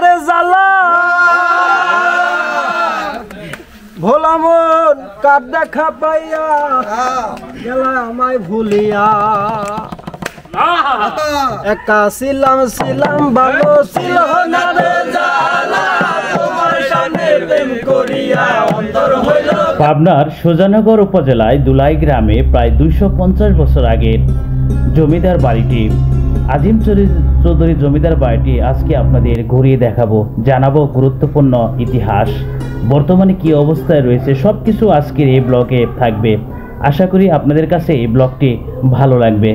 রে জ্বালা ভোলা মন কার দেখা পাইয়া গেলা আমায় ভুলিয়া একা ছিলাম ভালো ছিল না রে জ্বালা তোমার সামনে প্রেম করিয়া অন্তর হইল। পাবনার সুজানগর উপজেলায় দুলাই গ্রামে প্রায় 250 বছর আগের জমিদার বাড়িটি আজিম চৌধুরী জমিদার বাড়িটি আজকে আপনাদের ঘুরিয়ে দেখাবো, জানাবো গুরুত্বপূর্ণ ইতিহাস, বর্তমানে কি অবস্থায় রয়েছে, সবকিছু আজকের এই ব্লগে থাকবে। আশা করি আপনাদের কাছে এই ব্লগটি ভালো লাগবে।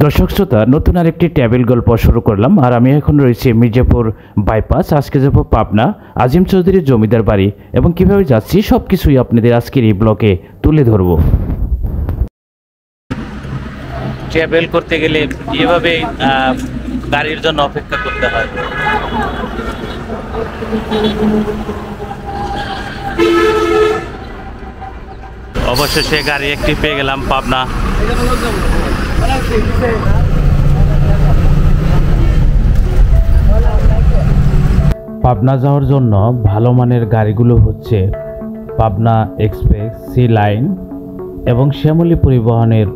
দর্শক শ্রোতা, নতুন আরেকটি ট্রাভেল গল্প শুরু করলাম। আর আমি এখন রয়েছি মির্জাপুর বাইপাস। আজকে যাব পাবনা আজিম চৌধুরীর জমিদার বাড়ি এবং কিভাবে যাচ্ছি সবকিছুই আপনাদের আজকের এই ব্লগে তুলে ধরব। ট্রাভেল করতে গেলে এভাবে গাড়ির জন্য অপেক্ষা করতে হয়। অবশেষে গাড়ি একটি পেয়ে গেলাম পাবনা। পাবনা যাওয়ার জন্য ভালো মানের গাড়িগুলো হচ্ছে পাবনা এক্সপ্রেস, সি লাইন এবং শ্যামলী পরিবহনের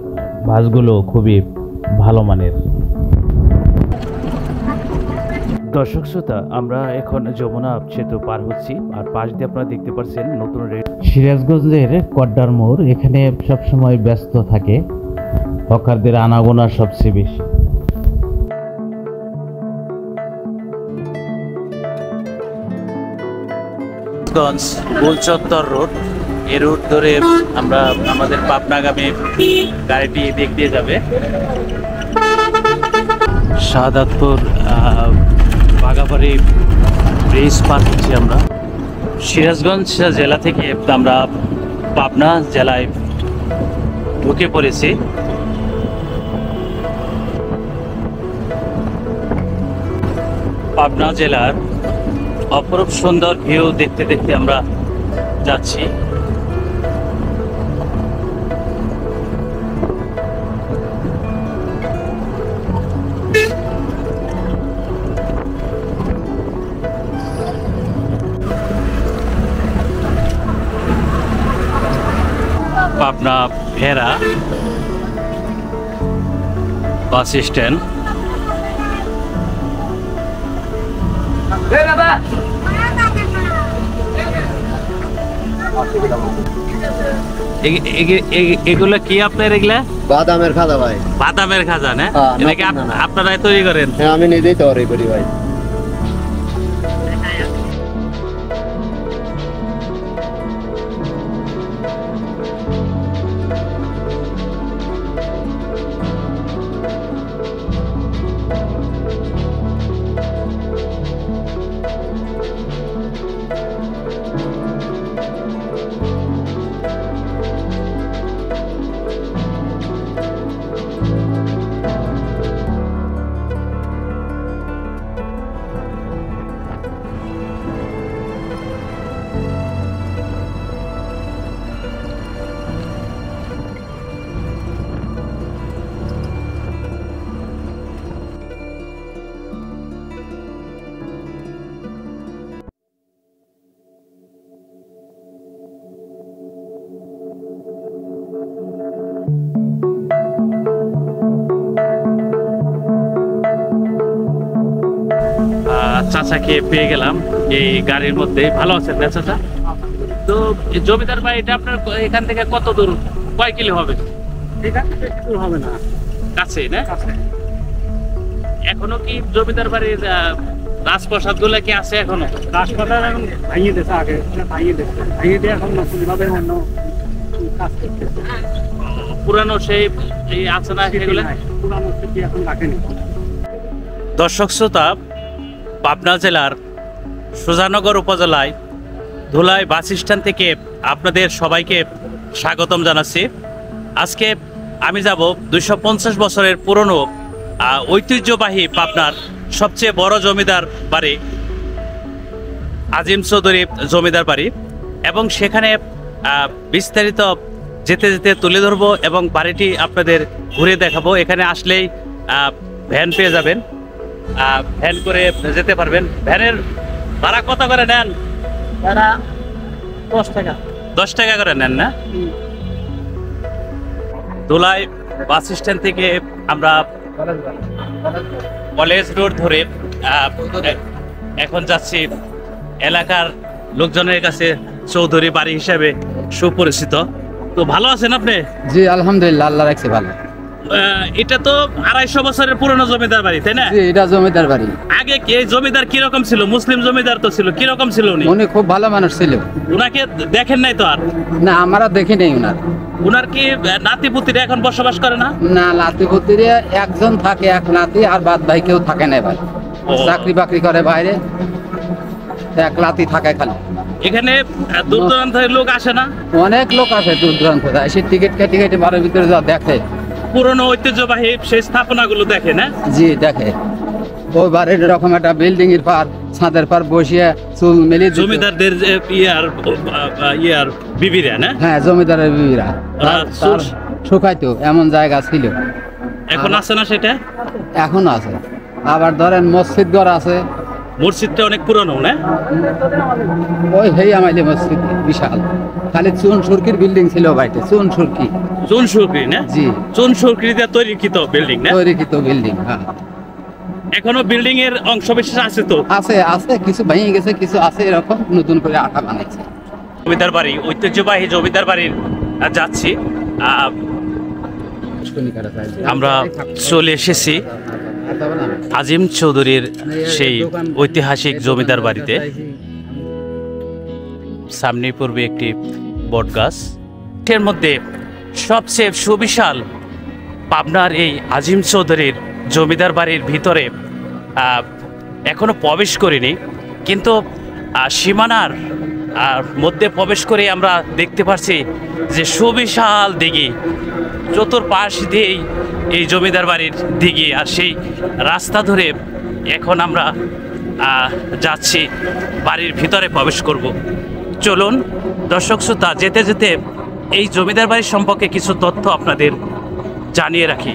বাসগুলো খুবই ভালো মানের। দর্শক শ্রোতা, আমরা এখন যমুনা সেতু পার হচ্ছি আর পাশ দিয়ে আপনারা দেখতে পাচ্ছেন নতুন রেল। সিরাজগঞ্জের কড্ডার মোড় এখানে সবসময় ব্যস্ত থাকে, হকারদের আনাগোনা সবচেয়ে বেশি। গোলচত্বর রোড, এই রুট ধরে আমরা আমাদের পাবনাগামী গাড়িটি দিক দিয়ে যাবে। শাহাদাতপুর বাগাবাড়ি ব্রিজ পার হচ্ছি আমরা। সিরাজগঞ্জ জেলা থেকে আমরা পাবনা জেলায় ঢুকে পড়েছি। পাবনা জেলার অপরূপ সুন্দর ভিউ দেখতে দেখতে আমরা যাচ্ছি। পাবনা ফেরা বাস স্ট্যান্ড। এগুলো কি আপনার? এগুলা বাদামের খাজা ভাই। বাদামের খাজা না? এটা কি আপনারাই তৈরি করেন? হ্যাঁ, আমি নিজেই তৈরি করি ভাই। চাচাকে পেয়ে গেলাম এই গাড়ির মধ্যে। ভালো আছেন না চাচা? তো জমিদার বাড়িটা আপনার এখান থেকে কত দূর, কয় কিলো হবে? এখান থেকে দূর হবে না, কাছে না? এখনো কি জমিদার বাড়ির রাজপ্রাসাদ গুলো কি আছে? এখনো রাজপ্রাসাদ এখন ভাঙিয়ে দিয়েছে, আগে ভাঙিয়ে দিয়ে এখন নতুনভাবে অন্য কাজ করতেছে। পুরানো সেই আছে না সেগুলো? পুরানো স্মৃতি এখন রাখেনি। দর্শক শ্রোতা, পাবনা জেলার সুজানগর উপজেলায় ধুলাই বাস স্ট্যান্ড থেকে আপনাদের সবাইকে স্বাগতম জানাচ্ছি। আজকে আমি যাব 250 বছরের পুরনো ঐতিহ্যবাহী পাবনার সবচেয়ে বড় জমিদার বাড়ি আজিম চৌধুরী জমিদার বাড়ি, এবং সেখানে বিস্তারিত যেতে যেতে তুলে ধরবো এবং বাড়িটি আপনাদের ঘুরে দেখাবো। এখানে আসলেই ভ্যান পেয়ে যাবেন, ভ্যান করে যেতে পারবেন। ভ্যানের ভাড়া কত করে নেন? তারা 10 টাকা। 10 টাকা করে নেন না? ধুলাই বাস স্ট্যান্ড থেকে আমরা কলেজ রোড ধরে এখন যাচ্ছি এলাকার লোকজনের কাছে চৌধুরী বাড়ি হিসাবে সুপরিচিত। তো ভালো আছেন আপনি? জি আলহামদুলিল্লাহ, আল্লাহ রাখছে ভালো। এটা তো 250 বছরের পুরনো জমিদার বাড়ি, তাই না? জি, এটা জমিদার বাড়ি। আগে কি এই জমিদার কিরকম ছিল? মুসলিম জমিদার তো ছিল, কিরকম ছিল উনি? উনি খুব ভালো মানুষ ছিল। উনাকে দেখেন নাই তো? আর না, আমরা দেখি নেই উনার। উনার কি নাতিপুতিরা এখন বসবাস করে না? না, নাতিপুতিরে একজন থাকে, এক নাতি, আর বাদ ভাই কেউ থাকে না ভাই। চাকরি বাকরি করে বাইরে, এক নাতি থাকে খালি। এখানে দূর দূরান্তের লোক আসে না? অনেক লোক আসে দূর দূরান্ত, এসে টিকিট কেটে কেটে বাড়ির ভিতরে যা দেখে, পুরনো ঐতিহ্যবাহী সেই স্থাপনাগুলো দেখে না? জি দেখে। ওই বাড়ির এরকম একটা বিল্ডিং এর পার, ছাদের পার বসিয়ে চুল মেলে জমিদারদের ইয়ার বিবিরা না? হ্যাঁ, জমিদারের বিবিরা শুকাইতো, এমন জায়গা ছিল। এখন আছে না সেটা? এখনো আছে। আবার ধরেন মসজিদ ঘর আছে। মসজিদটা অনেক পুরনো না? ওই হেই আমাইলে মসজিদ বিশাল, খালি চুন সুরকির বিল্ডিং ছিল বাড়িতে। চুন সুরকি, চুন সুরকি না? জি, চুন সুরকি দিয়ে তৈরিকৃত বিল্ডিং না? তৈরিকৃত বিল্ডিং। হ্যাঁ, এখনো বিল্ডিং এর অংশ বিশেষ আছে তো? আছে আছে, কিছু ভেঙে গেছে, কিছু আছে এরকম নতুন করে আঠা বানাইছে। জমিদার বাড়ি, ঐতিহ্যবাহী জমিদার বাড়ির যাচ্ছি। আমরা চলে এসেছি আজিম চৌধুরীর সেই ঐতিহাসিক জমিদার বাড়িতে। সামনে পড়বে একটি বটগাছ। এর মধ্যে সবচেয়ে সুবিশাল পাবনার এই আজিম চৌধুরীর জমিদার বাড়ির ভিতরে এখনো প্রবেশ করিনি, কিন্তু সীমানার মধ্যে প্রবেশ করে আমরা দেখতে পাচ্ছি যে সুবিশাল দিঘি, চতুর্পাশ দিয়েই এই জমিদার বাড়ির দিঘি, আর সেই রাস্তা ধরে এখন আমরা যাচ্ছি বাড়ির ভিতরে প্রবেশ করব। চলুন দর্শক শ্রোতা, যেতে যেতে এই জমিদার বাড়ির সম্পর্কে কিছু তথ্য আপনাদের জানিয়ে রাখি।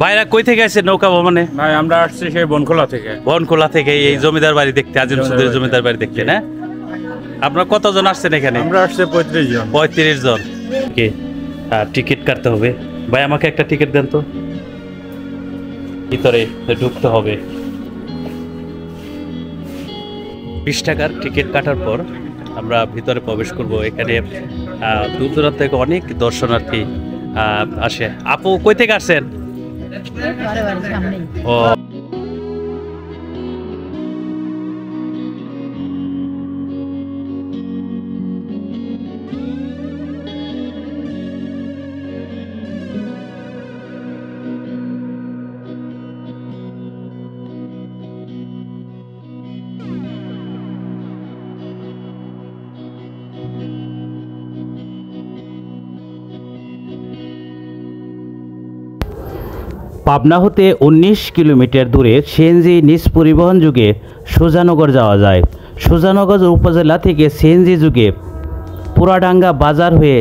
ভাইরা কই থেকে আসছে নৌকা ভ্রমণে? ভাই আমরা আসছি সেই বনখোলা থেকে। বনখোলা থেকে এই জমিদার বাড়ি দেখতে, আজিম চৌধুরীর জমিদার বাড়ি দেখতে না? আপনারা কতজন আসছেন এখানে? আমরা আসছি 35 জন। 35 জন। কি টিকিট কাটতে হবে? ভাই আমাকে একটা টিকিট দেন তো, ভিতরে ঢুকতে হবে। 20 টাকার টিকিট কাটার পর আমরা ভিতরে প্রবেশ করব। এখানে দূর দূরান্ত থেকে অনেক দর্শনার্থী আসে। আপু কই থেকে আসছেন? ও পাবনা হতে 19 কিলোমিটার দূরে সিএনজি নিজ পরিবহন যুগে সুজানগর যাওয়া যায়। সুজানগর উপজেলা থেকে সিএনজি যুগে পুরাডাঙ্গা বাজার হয়ে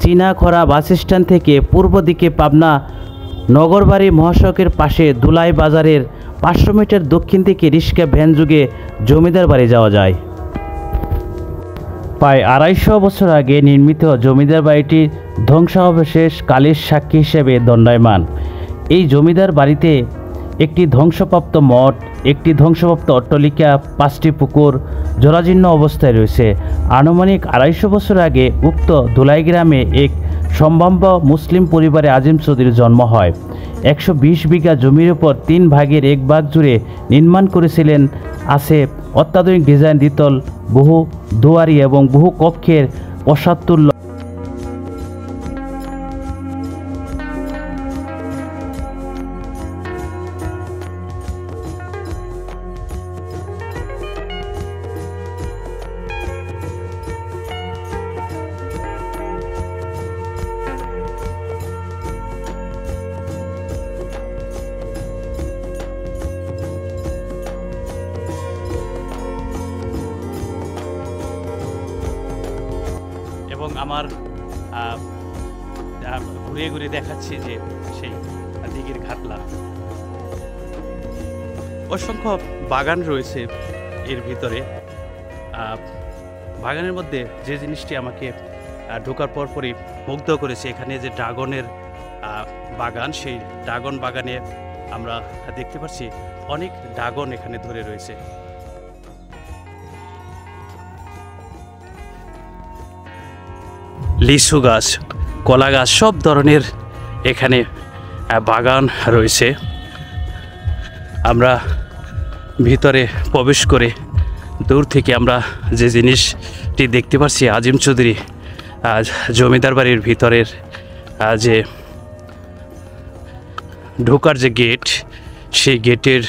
চীনাখরা বাস স্ট্যান্ড থেকে পূর্ব দিকে পাবনা নগরবাড়ি মহাসড়কের পাশে ধুলাই বাজারের 500 মিটার দক্ষিণ থেকে রিক্সা ভ্যান যুগে জমিদার বাড়ি যাওয়া যায়। প্রায় 250 বছর আগে নির্মিত জমিদার বাড়িটি ধ্বংসাবশেষ কালের সাক্ষী হিসেবে দণ্ডায়মান। এই জমিদার বাড়িতে একটি ধ্বংসপ্রাপ্ত মঠ, একটি ধ্বংসপ্রাপ্ত অট্টালিকা, 5টি পুকুর জরাজীর্ণ অবস্থায় রয়েছে। আনুমানিক 250 বছর আগে উক্ত ধুলাই গ্রামে এক সম্ভাব্য মুসলিম পরিবারে আজিম চৌধুরীর জন্ম হয়। 120 বিঘা জমির উপর 3 ভাগের 1 ভাগ জুড়ে নির্মাণ করেছিলেন। আছে অত্যাধুনিক ডিজাইন, দ্বিতল, বহু দুয়ারি এবং বহু কক্ষের প্রাসাদতুল্য। এবং আমার ঘুরিয়ে ঘুরিয়ে দেখাচ্ছি যে সেই দিঘির ঘাটলা। অসংখ্য বাগান রয়েছে এর ভিতরে। বাগানের মধ্যে যে জিনিসটি আমাকে ঢোকার পরপরই মুগ্ধ করেছে, এখানে যে ড্রাগনের বাগান, সেই ড্রাগন বাগানে আমরা দেখতে পাচ্ছি অনেক ড্রাগন এখানে ধরে রয়েছে। লিচু গাছ, কলা গাছ, সব ধরনের এখানে বাগান রয়েছে। আমরা ভিতরে প্রবেশ করে দূর থেকে আমরা যে জিনিসটি দেখতে পাচ্ছি, আজিম চৌধুরী জমিদার বাড়ির ভিতরের যে ঢোকার যে গেট, সেই গেটের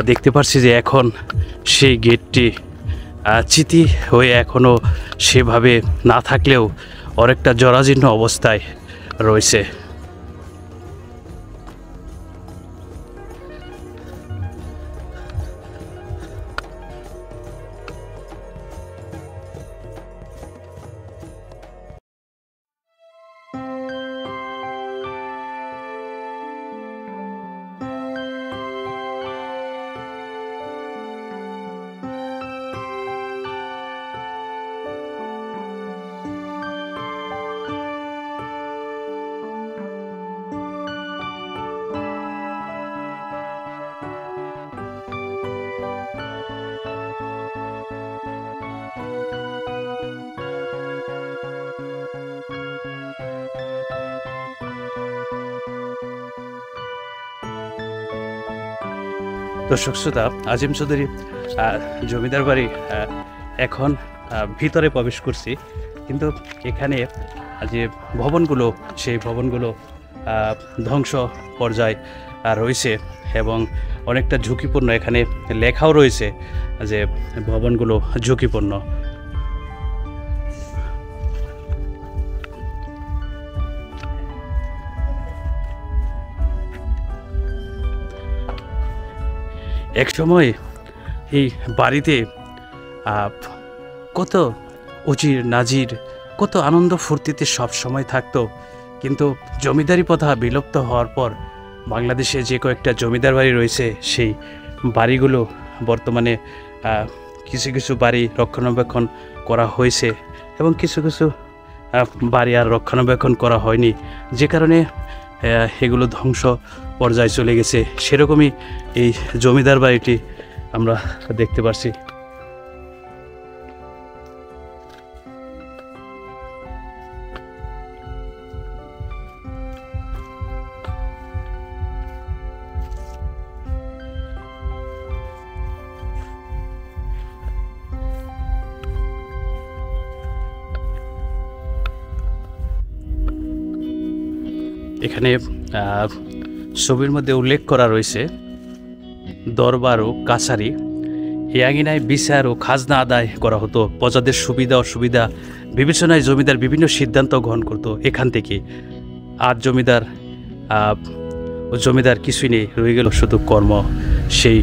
দেখতে পাচ্ছি যে এখন সেই গেটটি চিতি হয়ে এখনও সেভাবে না থাকলেও অনেকটা জরাজীর্ণ অবস্থায় রয়েছে। দর্শক শ্রোতা, আজিম চৌধুরী জমিদার বাড়ি এখন ভিতরে প্রবেশ করছি, কিন্তু এখানে যে ভবনগুলো, সেই ভবনগুলো ধ্বংস পর্যায়ে রয়েছে এবং অনেকটা ঝুঁকিপূর্ণ। এখানে লেখাও রয়েছে যে ভবনগুলো ঝুঁকিপূর্ণ। এক সময় এই বাড়িতে কত উজির নাজির, কত আনন্দ ফুর্তিতে সব সময় থাকতো, কিন্তু জমিদারি প্রথা বিলুপ্ত হওয়ার পর বাংলাদেশে যে কয়েকটা জমিদার বাড়ি রয়েছে, সেই বাড়িগুলো বর্তমানে কিছু কিছু বাড়ি রক্ষণাবেক্ষণ করা হয়েছে এবং কিছু কিছু বাড়ি আর রক্ষণাবেক্ষণ করা হয়নি, যে কারণে এগুলো ধ্বংস পর্যায়ে চলে গেছে। সেরকমই এই জমিদার বাড়িটি আমরা দেখতে পাচ্ছি। এখানে ছবির মধ্যে উল্লেখ করা রয়েছে দরবার ও কাছারি। এই আঙিনায় বিচার ও খাজনা আদায় করা হতো। প্রজাদের সুবিধা অসুবিধা বিবেচনায় জমিদার বিভিন্ন সিদ্ধান্ত গ্রহণ করত এখান থেকে। আর জমিদার কিছুই নেই, রয়ে গেল শুধু কর্ম। সেই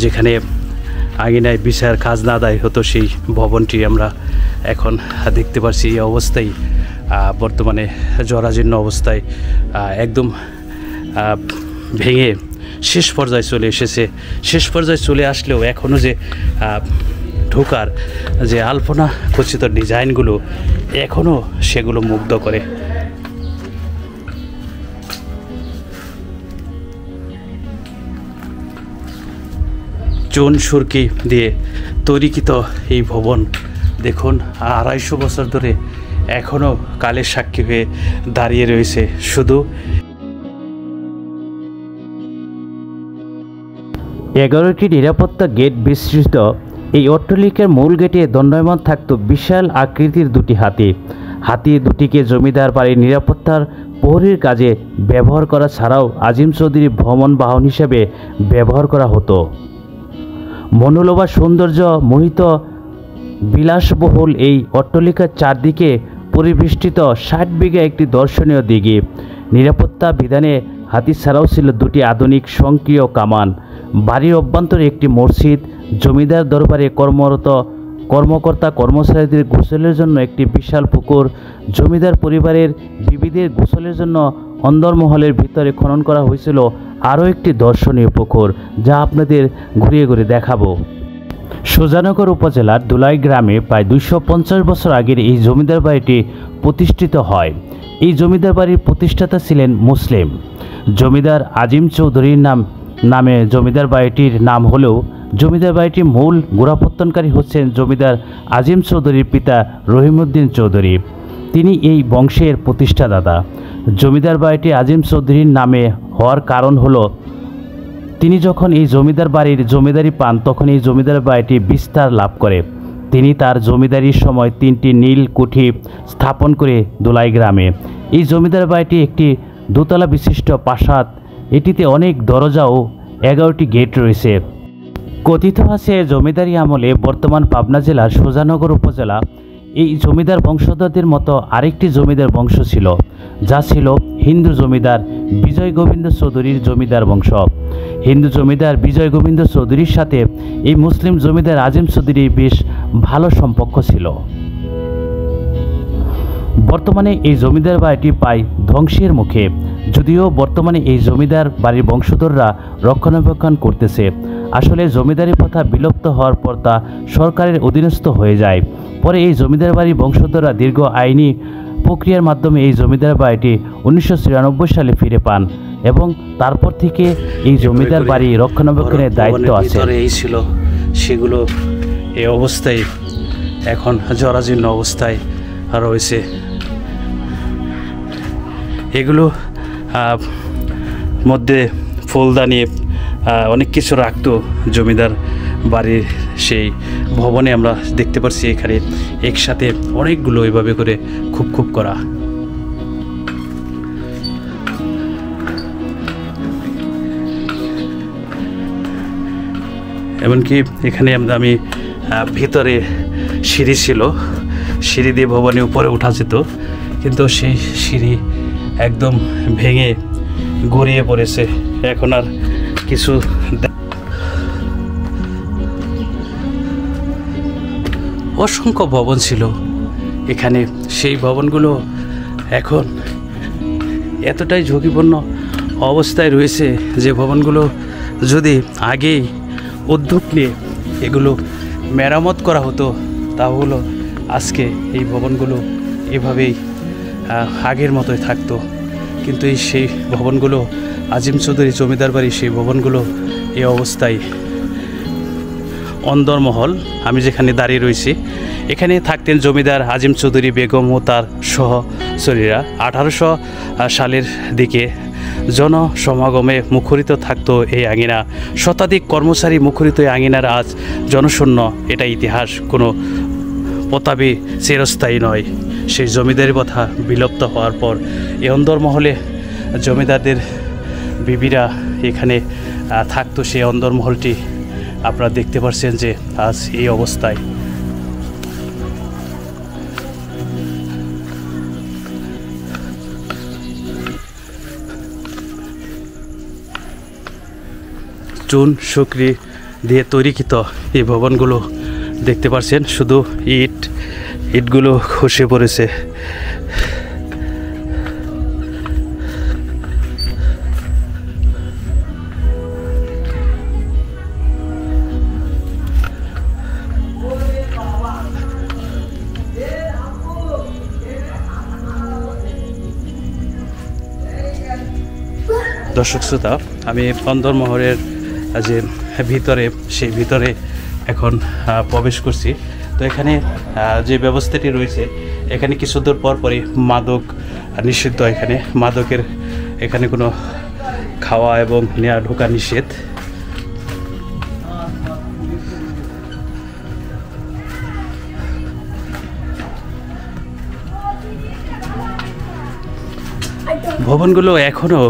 যেখানে আঙিনায় বিচার খাজনা আদায় হতো, সেই ভবনটি আমরা এখন দেখতে পাচ্ছি এই অবস্থায় বর্তমানে জরাজীর্ণ অবস্থায় একদম ভেঙে শেষ পর্যায়ে চলে এসেছে। শেষ পর্যায়ে চলে আসলেও এখনও যে ঢোকার যে আলপনা খচিত ডিজাইনগুলো এখনও সেগুলো মুগ্ধ করে। চুন সুরকি দিয়ে তৈরিকৃত এই ভবন দেখুন 250 বছর ধরে এখনও কালের সাক্ষী হয়ে দাঁড়িয়ে রয়েছে। শুধু 11টি নিরাপত্তা গেট বিশিষ্ট এই অট্টালিকার মূল গেটে দণ্ডায়মান থাকত বিশাল আকৃতির দুটি হাতি। হাতি দুটিকে জমিদার বাড়ির নিরাপত্তার প্রহরীর কাজে ব্যবহার করা ছাড়াও আজিম চৌধুরী ভ্রমণ বাহন হিসেবে ব্যবহার করা হতো। মনোলোভা সৌন্দর্য মোহিত বিলাসবহুল এই অট্টালিকার চারদিকে পরিবেষ্টিত 60 বিঘা একটি দর্শনীয় দিঘি। নিরাপত্তা বিধানে হাতি ছাড়াও ছিল দুটি আধুনিক স্বয়ংক্রিয় কামান। বাড়ির অভ্যন্তরে একটি মসজিদ, জমিদার দরবারে কর্মরত কর্মকর্তা কর্মচারীদের গোসলের জন্য একটি বিশাল পুকুর, জমিদার পরিবারের বিবিদের গোসলের জন্য অন্দরমহলের ভিতরে খনন করা হয়েছিল আরও একটি দর্শনীয় পুকুর, যা আপনাদের ঘুরিয়ে ঘুরিয়ে দেখাবো। সুজানগর উপজেলার দুলাই গ্রামে প্রায় 250 বছর আগের এই জমিদার বাড়িটি প্রতিষ্ঠিত হয়। এই জমিদার বাড়ির প্রতিষ্ঠাতা ছিলেন মুসলিম। জমিদার আজিম চৌধুরীর নামে জমিদার বাড়িটির নাম হলেও জমিদার বাড়িটির মূল গোড়াপত্তনকারী হচ্ছেন জমিদার আজিম চৌধুরীর পিতা রহিমউদ্দিন চৌধুরী। তিনি এই বংশের প্রতিষ্ঠাদাতা। জমিদার বাড়িটি আজিম চৌধুরীর নামে হওয়ার কারণ হলো তিনি যখন এই জমিদার বাড়ির জমিদারি পান তখন এই জমিদার বাড়িটি বিস্তার লাভ করে। তিনি তার জমিদারির সময় 3টি নীল কুঠি স্থাপন করে দুলাই গ্রামে। এই জমিদার বাড়িটি একটি দোতলা বিশিষ্ট প্রাসাদ। এটিতে অনেক দরজা ও 11টি গেট রয়েছে। কথিত আছে জমিদারি আমলে বর্তমান পাবনা জেলার সুজানগর উপজেলা এই জমিদার বংশধরদের মতো আরেকটি জমিদার বংশ ছিল, যা ছিল হিন্দু জমিদার বিজয় গোবিন্দ চৌধুরীর জমিদার বংশ। হিন্দু জমিদার বিজয় গোবিন্দ চৌধুরীর সাথে এই মুসলিম জমিদার আজিম চৌধুরীর বেশ ভালো সম্পর্ক ছিল। বর্তমানে এই জমিদার বাড়িটি প্রায় ধ্বংসের মুখে, যদিও বর্তমানে এই জমিদার বাড়ির বংশধররা রক্ষণাবেক্ষণ করতেছে। আসলে জমিদারি প্রথা বিলুপ্ত হওয়ার পর তা সরকারের অধীনস্থ হয়ে যায়। পরে এই জমিদার বাড়ির বংশধররা দীর্ঘ আইনি প্রক্রিয়ার মাধ্যমে এই জমিদার বাড়িটি 1994 সালে ফিরে পান এবং তারপর থেকে এই জমিদার বাড়ি রক্ষণাবেক্ষণের দায়িত্ব আছে। এই ছিল সেগুলো এই অবস্থায় এখন জরাজীর্ণ অবস্থায় রয়েছে। এগুলো মধ্যে ফুলদানি অনেক কিছু রাখতো জমিদার বাড়ির সেই ভবনে। আমরা দেখতে পাচ্ছি এখানে একসাথে অনেকগুলো এভাবে করে খুব খুব করা। এমনকি এখানে আমি ভিতরে সিঁড়ি ছিল, সিঁড়ি দিয়ে ভবনে উপরে উঠা যেত, কিন্তু সেই সিঁড়ি একদম ভেঙে গড়িয়ে পড়েছে। এখন আর কিছু অসংখ্য ভবন ছিল এখানে। সেই ভবনগুলো এখন এতটাই ঝুঁকিপূর্ণ অবস্থায় রয়েছে যে ভবনগুলো যদি আগেই উদ্যোগ নিয়ে এগুলো মেরামত করা হতো তাহলে আজকে এই ভবনগুলো এভাবেই আগের মতোই থাকতো। কিন্তু এই সেই ভবনগুলো আজিম চৌধুরী জমিদার বাড়ির সেই ভবনগুলো এই অবস্থায়। অন্দরমহল আমি যেখানে দাঁড়িয়ে রয়েছি এখানে থাকতেন জমিদার আজিম চৌধুরী বেগম ও তার সহচরীরা। 1800 সালের দিকে জনসমাগমে মুখরিত থাকতো এই আঙিনা। শতাধিক কর্মচারী মুখরিত এই আঙিনার আজ জনশূন্য। এটা ইতিহাস, কোনো প্রতাপই চিরস্থায়ী নয়। সেই জমিদারি প্রথা বিলুপ্ত হওয়ার পর এই অন্দরমহলে জমিদারদের বিবিরা এখানে থাকতো। সেই অন্দরমহলটি আপনারা দেখতে পাচ্ছেন যে আজ এই অবস্থায়। চুন শুকরি দিয়ে তৈরিকৃত এই ভবনগুলো দেখতে পাচ্ছেন, শুধু ইটগুলো খসে পড়েছে। দর্শক শ্রোতা, আমি অন্দরমহলের যে ভিতরে, সেই ভিতরে এখন প্রবেশ করছি। তো এখানে যে ব্যবস্থাটি রয়েছে, এখানে কিছু দূর পর পরই মাদক নিষিদ্ধ। এখানে মাদকের এখানে কোনো খাওয়া এবং নেওয়া ঢোকা নিষেধ। ভবনগুলো এখনও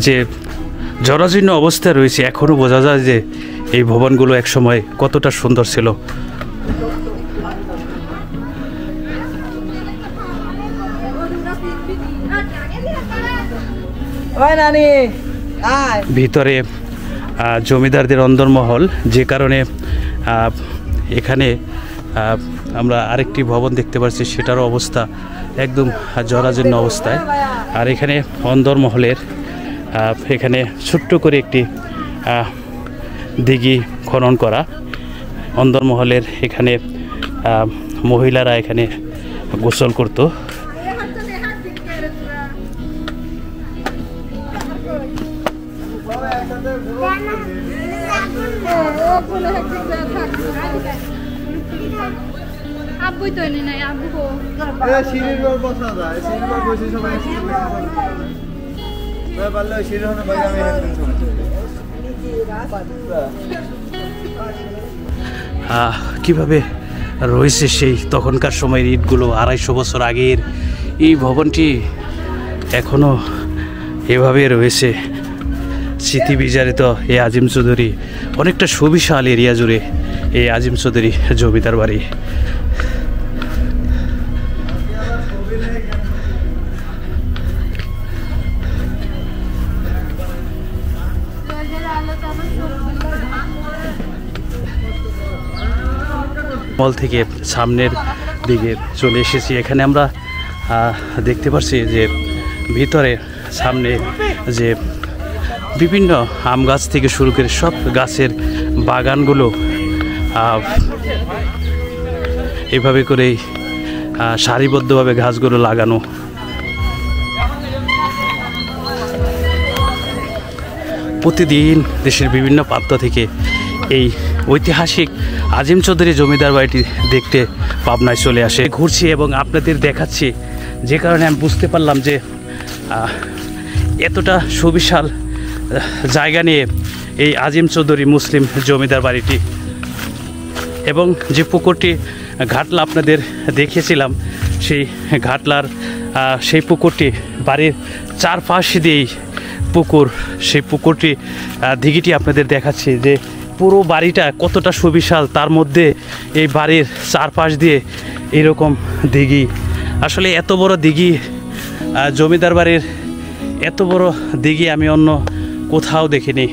যে জরাজীর্ণ অবস্থায় রয়েছে, এখনও বোঝা যায় যে এই ভবনগুলো একসময় কতটা সুন্দর ছিল। ভিতরে জমিদারদের অন্দরমহল, যে কারণে এখানে আমরা আরেকটি ভবন দেখতে পাচ্ছি, সেটারও অবস্থা একদম জরাজীর্ণ অবস্থায়। আর এখানে অন্দরমহলের এখানে ছোট্ট করে একটি দিঘি খনন করা। অন্দরমহলের এখানে মহিলারা এখানে গোসল করত। আব্বুই তো এনে নাই, আব্বু সিঁড়ির ঘর বসা যায়, সিঁড়ির ঘর বসে সবাই পারলে ওই সিঁড়ি হলে ভাই আমি কিভাবে রয়েছে সেই তখনকার সময়ের ইটগুলো, 250 বছর আগের এই ভবনটি এখনও এভাবে রয়েছে। স্মৃতি বিজারিত এই আজিম চৌধুরী, অনেকটা সুবিশাল এরিয়া জুড়ে এই আজিম চৌধুরী জমিদার বাড়ি। মল থেকে সামনের দিকে চলে এসেছি। এখানে আমরা দেখতে পাচ্ছি যে ভিতরে সামনে যে বিভিন্ন আম গাছ থেকে শুরু করে সব গাছের বাগানগুলো এভাবে করেই সারিবদ্ধভাবে গাছগুলো লাগানো। প্রতিদিন দেশের বিভিন্ন প্রান্ত থেকে এই ঐতিহাসিক আজিম চৌধুরী জমিদার বাড়িটি দেখতে পাবনায় চলে আসে। ঘুরছি এবং আপনাদের দেখাচ্ছি, যে কারণে আমি বুঝতে পারলাম যে এতটা সুবিশাল জায়গা নিয়ে এই আজিম চৌধুরী মুসলিম জমিদার বাড়িটি। এবং যে পুকুরটি ঘাটলা আপনাদের দেখিয়েছিলাম, সেই ঘাটলার সেই পুকুরটি বাড়ির চারপাশ দিয়েই পুকুর। সেই পুকুরটি দিঘিটি আপনাদের দেখাচ্ছি যে পুরো বাড়িটা কতটা সুবিশাল, তার মধ্যে এই বাড়ির চারপাশ দিয়ে এরকম দিঘি। আসলে এত বড় দিঘি, জমিদার বাড়ির এত বড় দিঘি আমি অন্য কোথাও দেখিনি।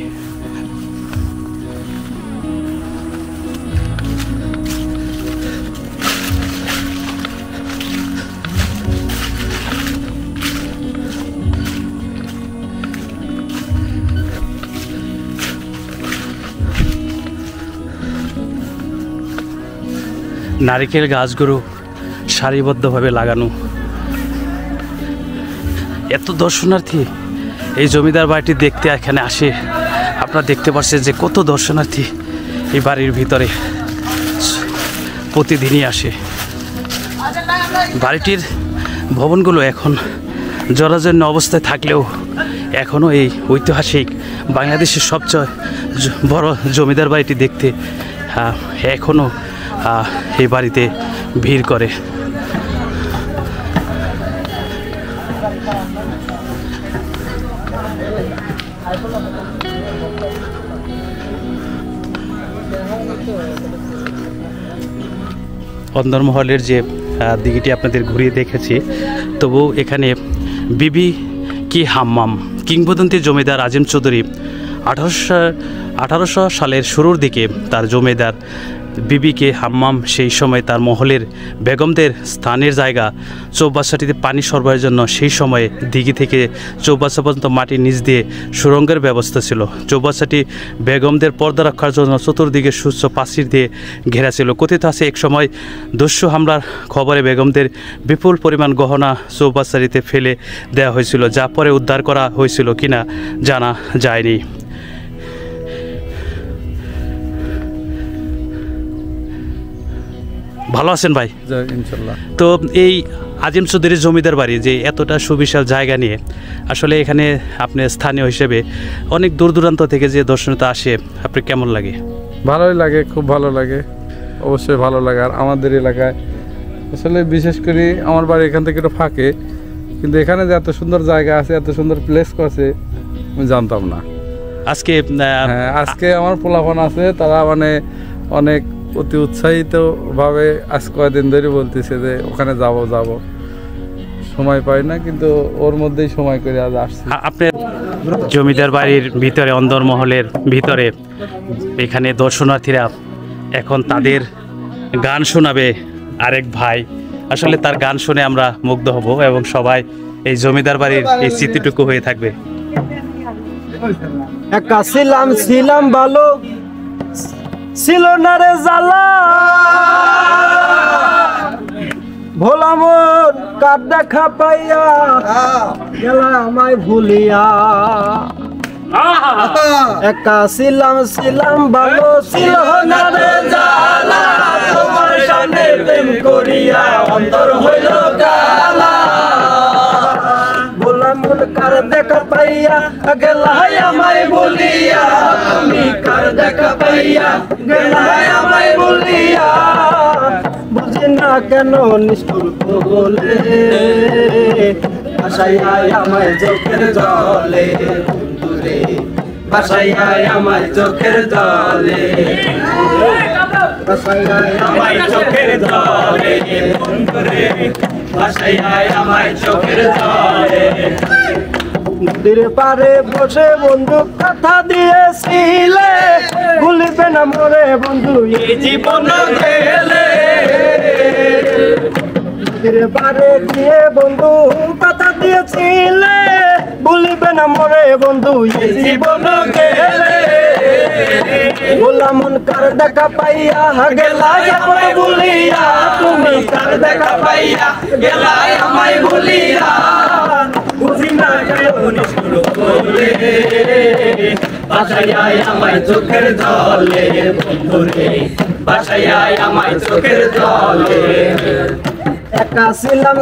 নারিকেল গাছগুলো সারিবদ্ধভাবে লাগানো। এত দর্শনার্থী এই জমিদার বাড়িটি দেখতে এখানে আসে। আপনারা দেখতে পাচ্ছেন যে কত দর্শনার্থী এই বাড়ির ভিতরে প্রতিদিনই আসে। বাড়িটির ভবনগুলো এখন জরাজীর্ণ অবস্থায় থাকলেও এখনও এই ঐতিহাসিক বাংলাদেশের সবচেয়ে বড় জমিদার বাড়িটি দেখতে এখনও এই বাড়িতে ভিড় করে। অন্দরমহলের যে দিঘিটি আপনাদের ঘুরিয়ে দেখেছি, তবু এখানে বিবি কি হাম্মাম, কিংবদন্তি জমিদার আজিম চৌধুরী 1800 সালের শুরুর দিকে তার জমিদার বিবিকে হাম্মাম সেই সময় তার মহলের বেগমদের স্থানের জায়গা চৌবাচ্চাটিতে পানি সরবরাহের জন্য সেই সময়ে দিঘি থেকে চৌবাচ্চা পর্যন্ত মাটির নিচ দিয়ে সুড়ঙ্গের ব্যবস্থা ছিল। চৌবাচ্চাটি বেগমদের পর্দা রক্ষার জন্য চতুর্দিকে সুচ্চ প্রাচীর দিয়ে ঘেরা ছিল। কথিত আছে এক সময় দস্যু হামলার খবরে বেগমদের বিপুল পরিমাণ গহনা চৌবাচ্চাটিতে ফেলে দেওয়া হয়েছিল, যা পরে উদ্ধার করা হয়েছিল কিনা জানা যায়নি। ভালো আছেন ভাই? ইনশাল্লাহ। তো এই আজিম চৌধুরীর জমিদার বাড়ি যে এতটা সুবিশাল জায়গা নিয়ে আসলে এখানে আপনি স্থানীয় হিসেবে অনেক দূর দূরান্ত থেকে যে দর্শনীয়তা আসে, আপনি কেমন লাগে? ভালোই লাগে, খুব ভালো লাগে, অবশ্যই ভালো লাগে। আর আমাদের এলাকায় আসলে বিশেষ করে আমার বাড়ি এখান থেকে একটু ফাঁকে, কিন্তু এখানে যে এত সুন্দর জায়গা আছে, এত সুন্দর প্লেস আছে আমি জানতাম না। আজকে হ্যাঁ, আজকে আমার পোলাপান আছে, তারা মানে অনেক অতি উৎসাহিত ভাবে আজ কয়েকদিন ধরে বলতেছে যে ওখানে যাব যাব, সময় পাই না, কিন্তু ওর মধ্যেই সময় করে আজ আসছি। আপনার জমিদার বাড়ির ভিতরে, অন্দরমহলের ভিতরে এখানে দর্শনার্থীরা এখন তাদের গান শোনাবে আরেক ভাই। আসলে তার গান শুনে আমরা মুগ্ধ হব এবং সবাই এই জমিদার বাড়ির এই স্মৃতিটুকু হয়ে থাকবে। একা ছিলাম ভালো, ছিল না রে জ্বালা, ভোলা মন কার দেখা পাইয়া গেলা আমায় ভুলিয়া। একা ছিলাম ভালো, ছিল না রে জ্বালা, তোমার সামনে প্রেম করিয়া অন্তর হইল কালা। ভোলা মন কার দেখা পাইয়া গেলাই আমায় ভুলিয়া, তুমি কার দেখা পাইয়া গেলাই আমায় ভুলিয়া। বুঝি না কেন নিষ্ঠুর বলে, ভাসাইয়াই আমায় চোখের জলে বন্ধুরে, ভাসাইয়াই আমায় চোখের জলে, ভাসাইয়াই আমায় চোখের জলে বন্ধুরে, ভাসাইয়াই আমায় চোখের জলে। নদীর পারে বসে বন্ধু কথা দিয়েছিলে, ভুলিবে না মোরে বন্ধু এই জীবন গেলে। নদীর পারে গিয়ে বন্ধু কথা দিয়েছিলে, ভুলিবে না মোরে বন্ধু এই জীবন গেলে। ভোলা মন কার দেখা পাইয়া গেলাই আমায় ভুলিয়া, তুমি কার দেখা পাইয়া গেলাই আমায় ভুলিয়া। বুঝি না কেন নিষ্ঠুর বলে, ভাসাইয়াই আমায় চোখের জলে বন্ধুরে, ভাসাইয়াই আমায় চোখের জলে। একা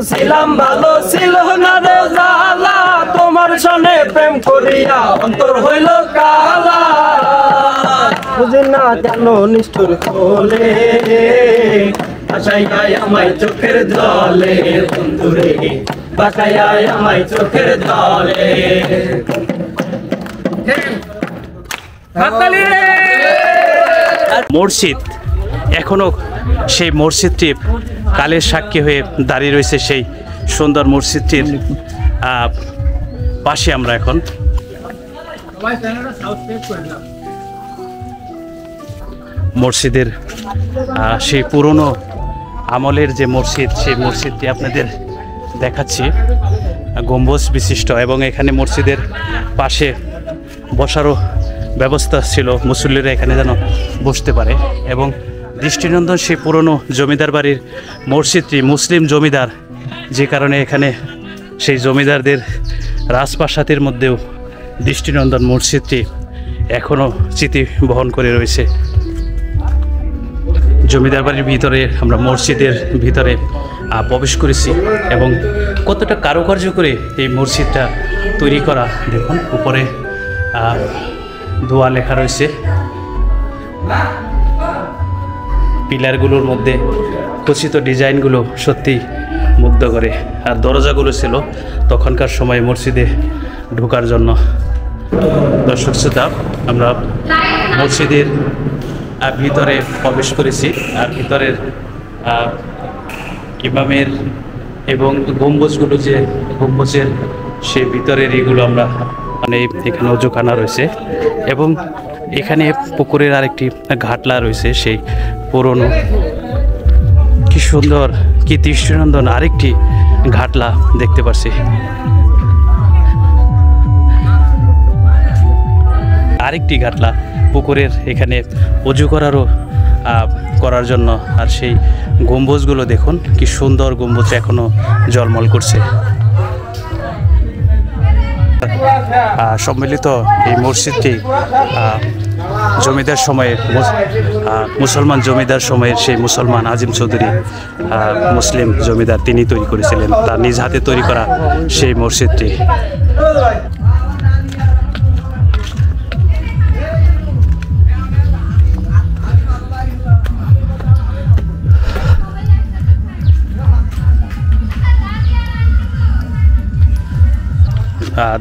ছিলাম ভালো, ছিল না রে জ্বালা, তোমার সনে প্রেম করিয়া অন্তর হইল কালা। বুঝি না কেন নিষ্ঠুর বলে, ভাসাইয়াই আমায় চোখের জলে বন্ধুরে, ভাসাইয়াই আমায় চোখের জলে। মসজিদ এখনো সেই মসজিদটি কালের সাক্ষী হয়ে দাঁড়িয়ে রয়েছে। সেই সুন্দর মসজিদটির পাশে আমরা এখন। মসজিদের সেই পুরনো আমলের যে মসজিদ, সেই মসজিদটি আপনাদের দেখাচ্ছি, গম্বুজ বিশিষ্ট, এবং এখানে মসজিদের পাশে বসারও ব্যবস্থা ছিল, মুসল্লিরা এখানে যেন বসতে পারে। এবং দৃষ্টিনন্দন সেই পুরনো জমিদার বাড়ির মসজিদটি মুসলিম জমিদার, যে কারণে এখানে সেই জমিদারদের রাজপ্রাসাদের মধ্যেও দৃষ্টিনন্দন মসজিদটি এখনও স্মৃতি বহন করে রয়েছে। জমিদার বাড়ির ভিতরে আমরা মসজিদের ভিতরে প্রবেশ করেছি এবং কতটা কারুকার্য করে এই মসজিদটা তৈরি করা দেখুন। উপরে দোয়া লেখা রয়েছে, পিলারগুলোর মধ্যে খচিত ডিজাইনগুলো সত্যি মুগ্ধ করে। আর দরজাগুলো ছিল তখনকার সময় মসজিদে ঢোকার জন্য। দর্শক শ্রোতা, আমরা মসজিদের ভিতরে প্রবেশ করেছি, আর ভিতরের ইমামের এবং গম্বুজগুলো, যে গম্বুজের সে ভিতরের এগুলো আমরা মানে এখানে অজুখানা রয়েছে, এবং এখানে পুকুরের আরেকটি ঘাটলা রয়েছে, সেই পুরনো কি সুন্দর, কি দৃষ্টিনন্দন আরেকটি ঘাটলা দেখতে পাচ্ছি। আরেকটি ঘাটলা পুকুরের এখানে অজু করার জন্য। আর সেই গম্বুজগুলো দেখুন, কি সুন্দর গম্বুজ এখনো ঝলমল করছে। সম্মিলিত এই মসজিদটি জমিদার সময়ে মুসলমান জমিদার সময়ের সেই মুসলমান আজিম চৌধুরী মুসলিম জমিদার তিনি তৈরি করেছিলেন তার নিজ হাতে তৈরি করা সেই মসজিদটি।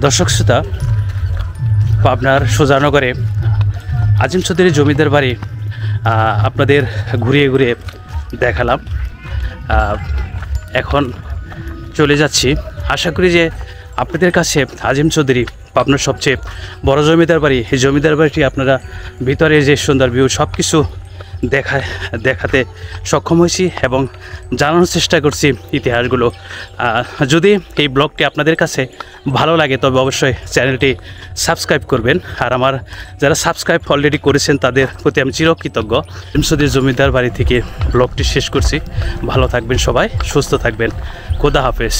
দর্শক শ্রোতা, পাবনার সুজানগরে আজিম চৌধুরী জমিদার বাড়ি আপনাদের ঘুরিয়ে ঘুরিয়ে দেখালাম। এখন চলে যাচ্ছি। আশা করি যে আপনাদের কাছে আজিম চৌধুরী পাবনার সবচেয়ে বড় জমিদার বাড়ি, এই জমিদার বাড়িটি আপনারা ভিতরে যে সুন্দর ভিউ সব কিছু দেখাতে সক্ষম হয়েছি এবং জানানোর চেষ্টা করছি ইতিহাসগুলো। যদি এই ব্লগটি আপনাদের কাছে ভালো লাগে তবে অবশ্যই চ্যানেলটি সাবস্ক্রাইব করবেন। আর আমার যারা সাবস্ক্রাইব অলরেডি করেছেন তাদের প্রতি আমি চিরকৃতজ্ঞ। আজিম চৌধুরী জমিদার বাড়ি থেকে ব্লগটি শেষ করছি। ভালো থাকবেন সবাই, সুস্থ থাকবেন। খোদা হাফেজ।